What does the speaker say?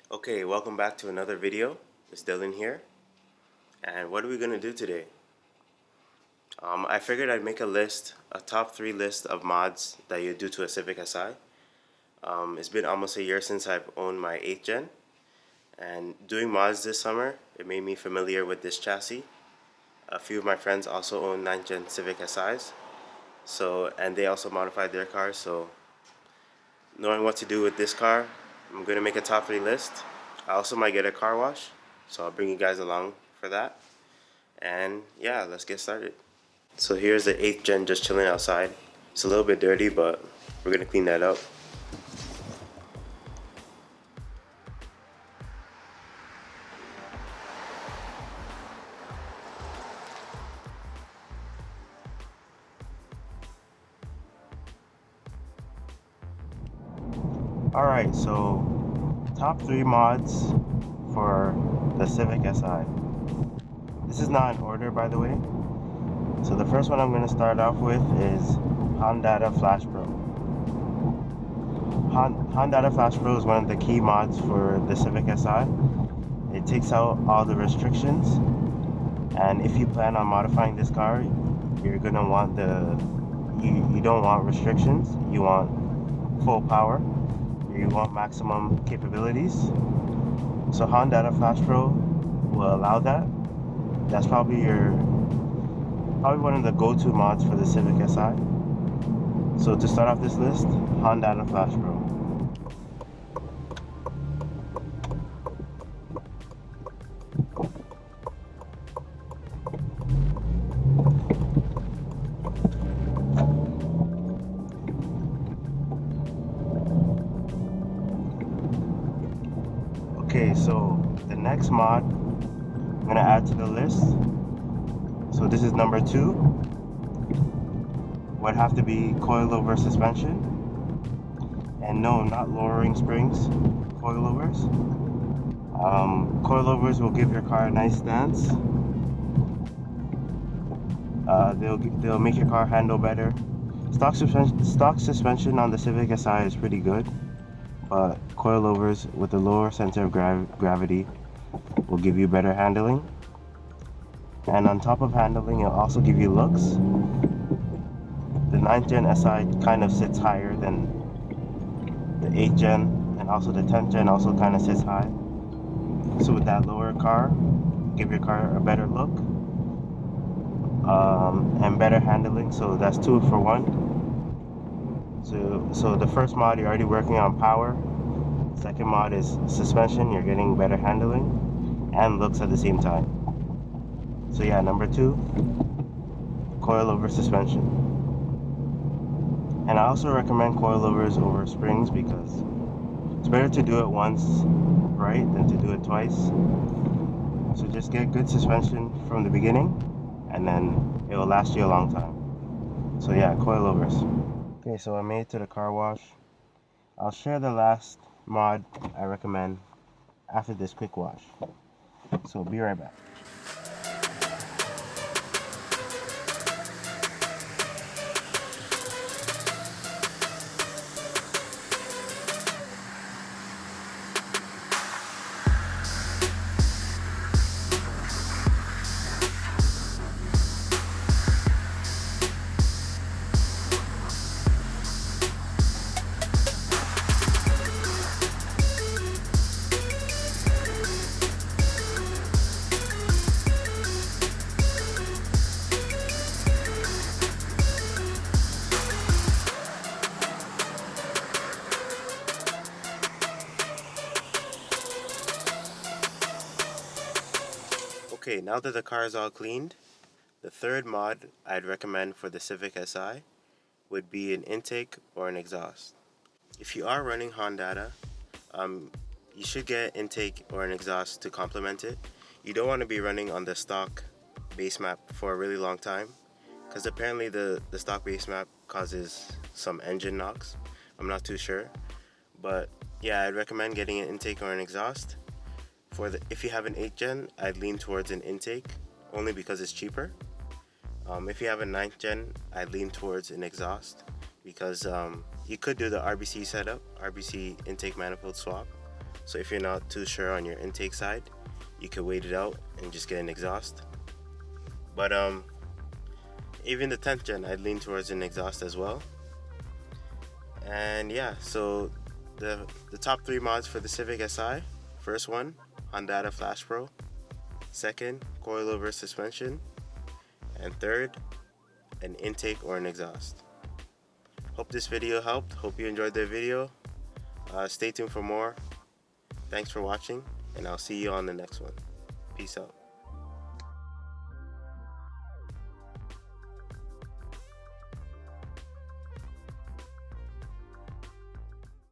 Okay, welcome back to another video. It's Dylan here. And what are we going to do today? I figured I'd make a top 3 list of mods that you do to a Civic Si. It's been almost a year since I've owned my 8th gen. And doing mods this summer, it made me familiar with this chassis. A few of my friends also own 9th gen Civic Si's. And they also modified their cars. So knowing what to do with this car, I'm going to make a top 3 list. I also might get a car wash, so I'll bring you guys along for that. And yeah, let's get started. So here's the 8th gen just chilling outside. It's a little bit dirty, but we're going to clean that up. Alright, so top 3 mods for the Civic Si. This is not in order, by the way. So the first one I'm going to start off with is Hondata FlashPro. Hondata FlashPro is one of the key mods for the Civic Si. It takes out all the restrictions, and if you plan on modifying this car, you're going to want you don't want restrictions, you want full power, you want maximum capabilities. So Hondata FlashPro will allow that. That's probably one of the go-to mods for the Civic Si. So to start off this list, Hondata FlashPro. Okay, so the next mod I'm gonna add to the list. So this is number 2. Would have to be coilover suspension. And no, not lowering springs, coilovers. Coilovers will give your car a nice stance. They'll make your car handle better. Stock suspension on the Civic Si is pretty good, but coilovers with a lower center of gravity will give you better handling. And on top of handling, it'll also give you looks. The 9th gen Si kind of sits higher than the 8th gen, and also the 10th gen also kind of sits high. So with that lower car, give your car a better look and better handling. So that's 2 for 1. So the first mod, you're already working on power. Second mod is suspension, you're getting better handling and looks at the same time. So yeah, number 2, coilover suspension. And I also recommend coilovers over springs because it's better to do it once right than to do it twice. So just get good suspension from the beginning, and then it will last you a long time. So yeah, coilovers. Okay, so I made it to the car wash. I'll share the last mod I recommend after this quick wash. So be right back. Okay, now that the car is all cleaned, the third mod I'd recommend for the Civic Si would be an intake or an exhaust. If you are running Hondata, you should get an intake or an exhaust to complement it. You don't want to be running on the stock base map for a really long time, because apparently the stock base map causes some engine knocks. I'm not too sure, but yeah, I'd recommend getting an intake or an exhaust. If you have an 8th gen, I'd lean towards an intake, only because it's cheaper. If you have a 9th gen, I'd lean towards an exhaust, because you could do the RBC setup, RBC intake manifold swap, So if you're not too sure on your intake side, you could wait it out and just get an exhaust. But even the 10th gen, I'd lean towards an exhaust as well. And yeah, so the top 3 mods for the Civic Si: first one, Hondata FlashPro; second, Coilover suspension; and third, an intake or an exhaust. Hope this video helped. Hope you enjoyed the video. Stay tuned for more. Thanks for watching, and I'll see you on the next one. Peace out.